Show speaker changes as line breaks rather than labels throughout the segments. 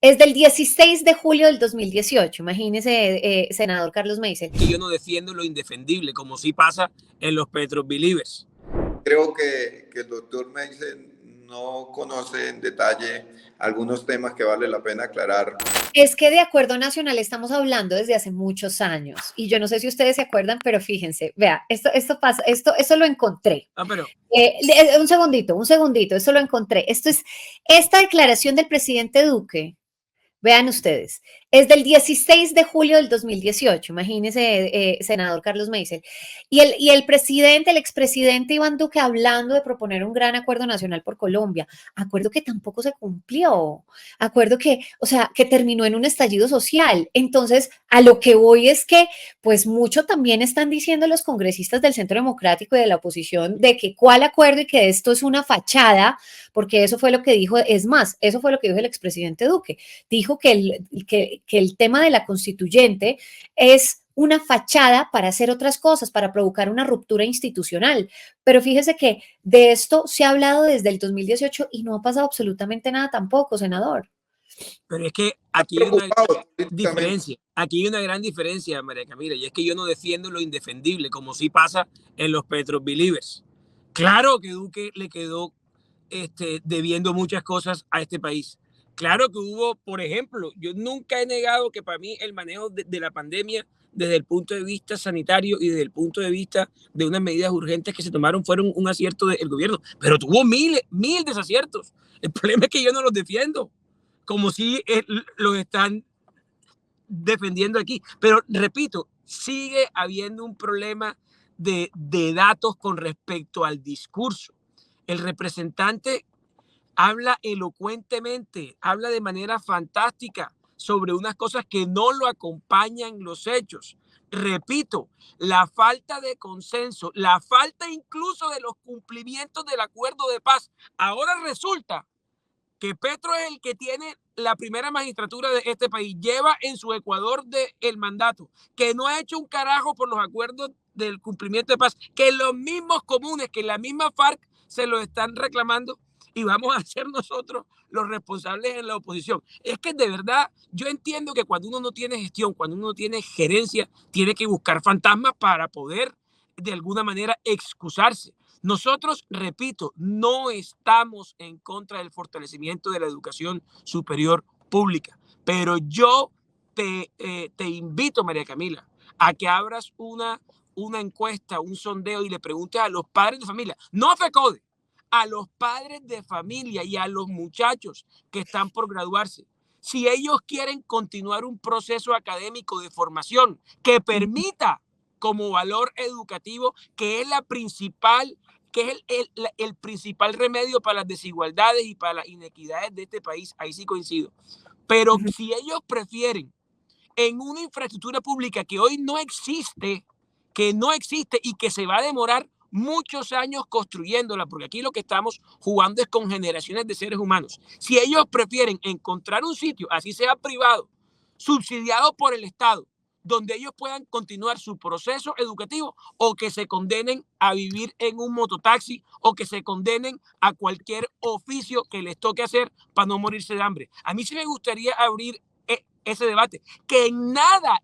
Es del 16 de julio del 2018. Imagínese, senador Carlos Meisel.
Que yo no defiendo lo indefendible, como sí pasa en los Petro Believers.
Creo que el doctor Meisel no conoce en detalle algunos temas que vale la pena aclarar.
Es que de acuerdo nacional estamos hablando desde hace muchos años y yo no sé si ustedes se acuerdan, pero fíjense, vea, esto pasa, esto lo encontré.
Pero
Un segundito, esto lo encontré. Esta declaración del presidente Duque. Vean ustedes, es del 16 de julio del 2018, imagínese, senador Carlos Meisel. Y el presidente, el expresidente Iván Duque hablando de proponer un gran acuerdo nacional por Colombia, acuerdo que tampoco se cumplió, acuerdo que, o sea, que terminó en un estallido social. Entonces, a lo que voy es que, pues mucho también están diciendo los congresistas del Centro Democrático y de la oposición de que cuál acuerdo y que esto es una fachada, porque eso fue lo que dijo, es más, eso fue lo que dijo el expresidente Duque. Dijo que el tema de la constituyente es una fachada para hacer otras cosas, para provocar una ruptura institucional. Pero fíjese que de esto se ha hablado desde el 2018 y no ha pasado absolutamente nada tampoco, senador.
Pero es que aquí hay una diferencia, aquí hay una gran diferencia, María Camila, y es que yo no defiendo lo indefendible, como sí pasa en los Petro Believers. Claro que Duque le quedó debiendo muchas cosas a este país. Claro que hubo, por ejemplo, yo nunca he negado que para mí el manejo de la pandemia desde el punto de vista sanitario y desde el punto de vista de unas medidas urgentes que se tomaron fueron un acierto del gobierno, pero tuvo mil desaciertos. El problema es que yo no los defiendo, como si los están defendiendo aquí. Pero repito, sigue habiendo un problema de datos con respecto al discurso. El representante habla elocuentemente, habla de manera fantástica sobre unas cosas que no lo acompañan los hechos. Repito, la falta de consenso, la falta incluso de los cumplimientos del acuerdo de paz. Ahora resulta que Petro es el que tiene la primera magistratura de este país, lleva en su Ecuador el mandato, que no ha hecho un carajo por los acuerdos del cumplimiento de paz, que los mismos comunes, que la misma FARC se lo están reclamando y vamos a ser nosotros los responsables en la oposición. Es que de verdad yo entiendo que cuando uno no tiene gestión, cuando uno no tiene gerencia, tiene que buscar fantasmas para poder de alguna manera excusarse. Nosotros, repito, no estamos en contra del fortalecimiento de la educación superior pública, pero yo te invito, María Camila, a que abras una encuesta, un sondeo y le preguntes a los padres de familia, no a FECODE, a los padres de familia y a los muchachos que están por graduarse, si ellos quieren continuar un proceso académico de formación que permita como valor educativo, que es el principal remedio para las desigualdades y para las inequidades de este país, ahí sí coincido. Pero si ellos prefieren en una infraestructura pública que hoy no existe y que se va a demorar muchos años construyéndola, porque aquí lo que estamos jugando es con generaciones de seres humanos. Si ellos prefieren encontrar un sitio, así sea privado, subsidiado por el Estado, donde ellos puedan continuar su proceso educativo o que se condenen a vivir en un mototaxi o que se condenen a cualquier oficio que les toque hacer para no morirse de hambre. A mí sí me gustaría abrir ese debate, que en nada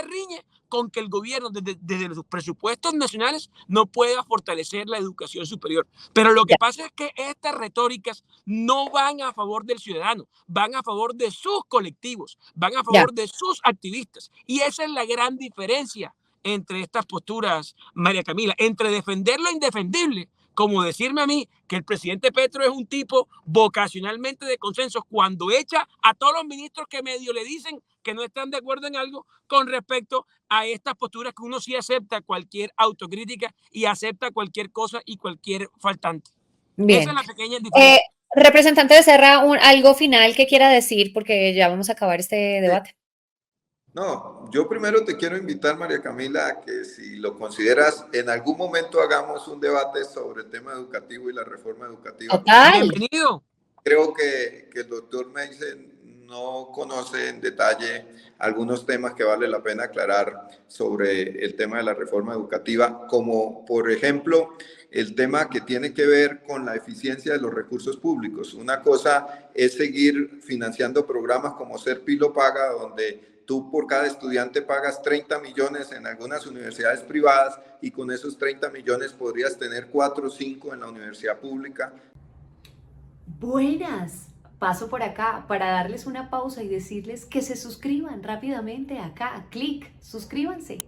riñe con que el gobierno desde los presupuestos nacionales no pueda fortalecer la educación superior. Pero lo que pasa es que estas retóricas no van a favor del ciudadano, van a favor de sus colectivos, van a favor de sus activistas. Y esa es la gran diferencia entre estas posturas, María Camila, entre defender lo indefendible, como decirme a mí que el presidente Petro es un tipo vocacionalmente de consenso cuando echa a todos los ministros que medio le dicen que no están de acuerdo en algo con respecto a estas posturas que uno sí acepta cualquier autocrítica y acepta cualquier cosa y cualquier faltante.
Bien.
Esa es la pequeña diferencia.
Representante Becerra, algo final que quiera decir porque ya vamos a acabar este debate.
No, yo primero te quiero invitar, María Camila, a que si lo consideras, en algún momento hagamos un debate sobre el tema educativo y la reforma educativa.
Total.
Bienvenido.
Creo que el doctor Meisel no conoce en detalle algunos temas que vale la pena aclarar sobre el tema de la reforma educativa, como por ejemplo el tema que tiene que ver con la eficiencia de los recursos públicos. Una cosa es seguir financiando programas como Ser Pilo Paga, donde tú por cada estudiante pagas 30 millones en algunas universidades privadas y con esos 30 millones podrías tener 4 o 5 en la universidad pública.
Buenas. Paso por acá para darles una pausa y decirles que se suscriban rápidamente acá. Clic, suscríbanse.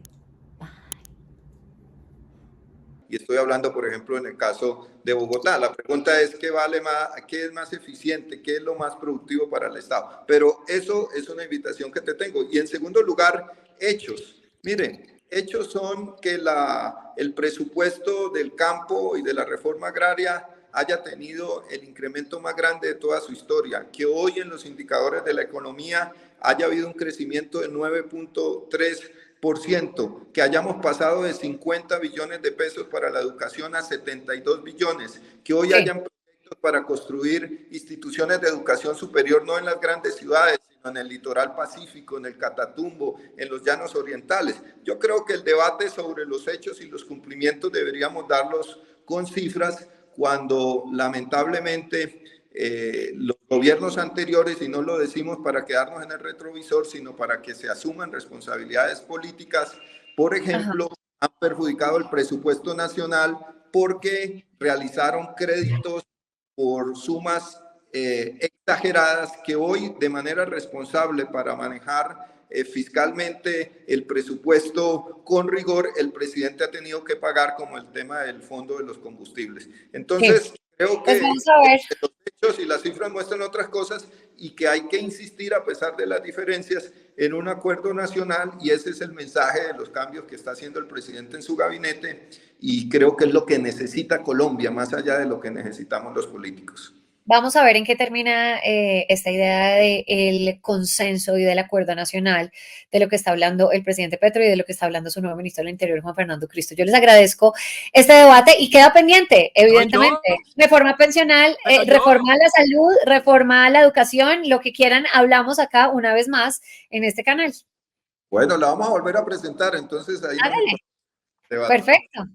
Y estoy hablando, por ejemplo, en el caso de Bogotá. La pregunta es ¿qué vale más, qué es más eficiente, qué es lo más productivo para el Estado? Pero eso es una invitación que te tengo. Y en segundo lugar, hechos. Miren, hechos son que el presupuesto del campo y de la reforma agraria haya tenido el incremento más grande de toda su historia, que hoy en los indicadores de la economía haya habido un crecimiento de 9.3%, que hayamos pasado de 50 billones de pesos para la educación a 72 billones, que hoy hayan proyectos para construir instituciones de educación superior no en las grandes ciudades, sino en el litoral pacífico, en el Catatumbo, en los llanos orientales. Yo creo que el debate sobre los hechos y los cumplimientos deberíamos darlos con cifras, cuando lamentablemente los gobiernos anteriores, y no lo decimos para quedarnos en el retrovisor, sino para que se asuman responsabilidades políticas, por ejemplo, han perjudicado el presupuesto nacional porque realizaron créditos por sumas exageradas que hoy, de manera responsable para manejar fiscalmente el presupuesto con rigor, el presidente ha tenido que pagar, como el tema del fondo de los combustibles. Entonces, creo que
vamos a ver.
los hechos y las cifras muestran otras cosas y que hay que insistir, a pesar de las diferencias, en un acuerdo nacional, y ese es el mensaje de los cambios que está haciendo el presidente en su gabinete, y creo que es lo que necesita Colombia, más allá de lo que necesitamos los políticos.
Vamos a ver en qué termina esta idea del consenso y del acuerdo nacional, de lo que está hablando el presidente Petro y de lo que está hablando su nuevo ministro del Interior, Juan Fernando Cristo. Yo les agradezco este debate y queda pendiente, evidentemente, reforma pensional, reforma a la salud, reforma a la educación, lo que quieran, hablamos acá una vez más en este canal.
Bueno, la vamos a volver a presentar, entonces ahí.
Perfecto.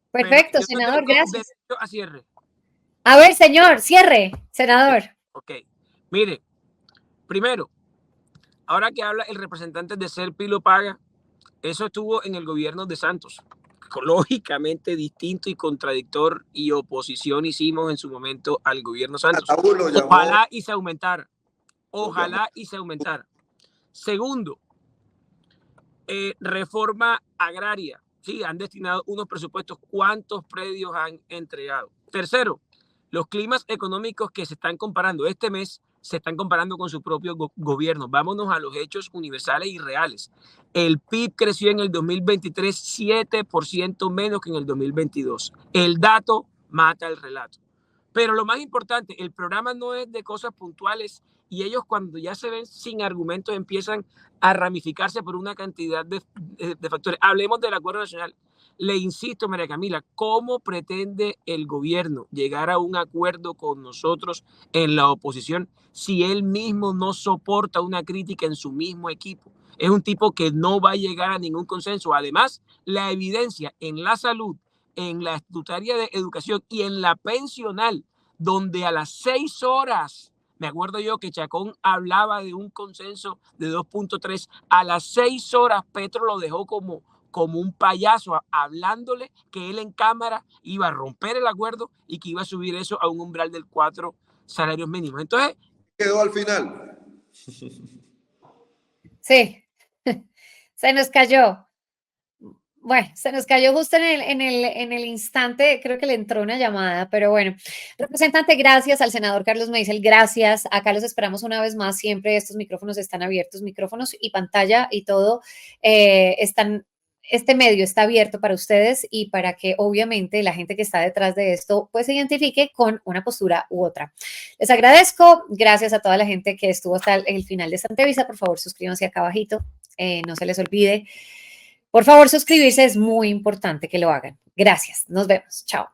Perfecto, senador, gracias.
A cierre.
A ver, señor, cierre, senador.
Ok, mire, primero, ahora que habla el representante de Ser Pilo Paga, eso estuvo en el gobierno de Santos. Lógicamente distinto y contradictor, y oposición hicimos en su momento al gobierno Santos. Ojalá y se aumentara. Ojalá y se aumentara. Segundo, reforma agraria. Sí, han destinado unos presupuestos. ¿Cuántos predios han entregado? Tercero, los climas económicos que se están comparando este mes se están comparando con su propio gobierno. Vámonos a los hechos universales y reales. El PIB creció en el 2023 7% menos que en el 2022. El dato mata el relato. Pero lo más importante, el programa no es de cosas puntuales, y ellos, cuando ya se ven sin argumentos, empiezan a ramificarse por una cantidad de factores. Hablemos del acuerdo nacional. Le insisto, María Camila, ¿cómo pretende el gobierno llegar a un acuerdo con nosotros en la oposición si él mismo no soporta una crítica en su mismo equipo? Es un tipo que no va a llegar a ningún consenso. Además, la evidencia en la salud, en la estatutaria de educación y en la pensional, donde a las 6 horas, me acuerdo yo que Chacón hablaba de un consenso de 2.3, a las 6 horas Petro lo dejó como un payaso, hablándole que él en cámara iba a romper el acuerdo y que iba a subir eso a un umbral del 4 salarios mínimos. Entonces,
quedó al final.
Sí, se nos cayó. Bueno, se nos cayó justo en el instante, creo que le entró una llamada, pero bueno. Representante, gracias. Al senador Carlos Meisel, gracias. Acá los esperamos una vez más. Siempre estos micrófonos están abiertos, micrófonos y pantalla y todo este medio está abierto para ustedes y para que obviamente la gente que está detrás de esto pues se identifique con una postura u otra. Les agradezco. Gracias a toda la gente que estuvo hasta el final de esta entrevista. Por favor, suscríbanse acá abajito. No se les olvide. Por favor, suscribirse, es muy importante que lo hagan. Gracias. Nos vemos. Chao.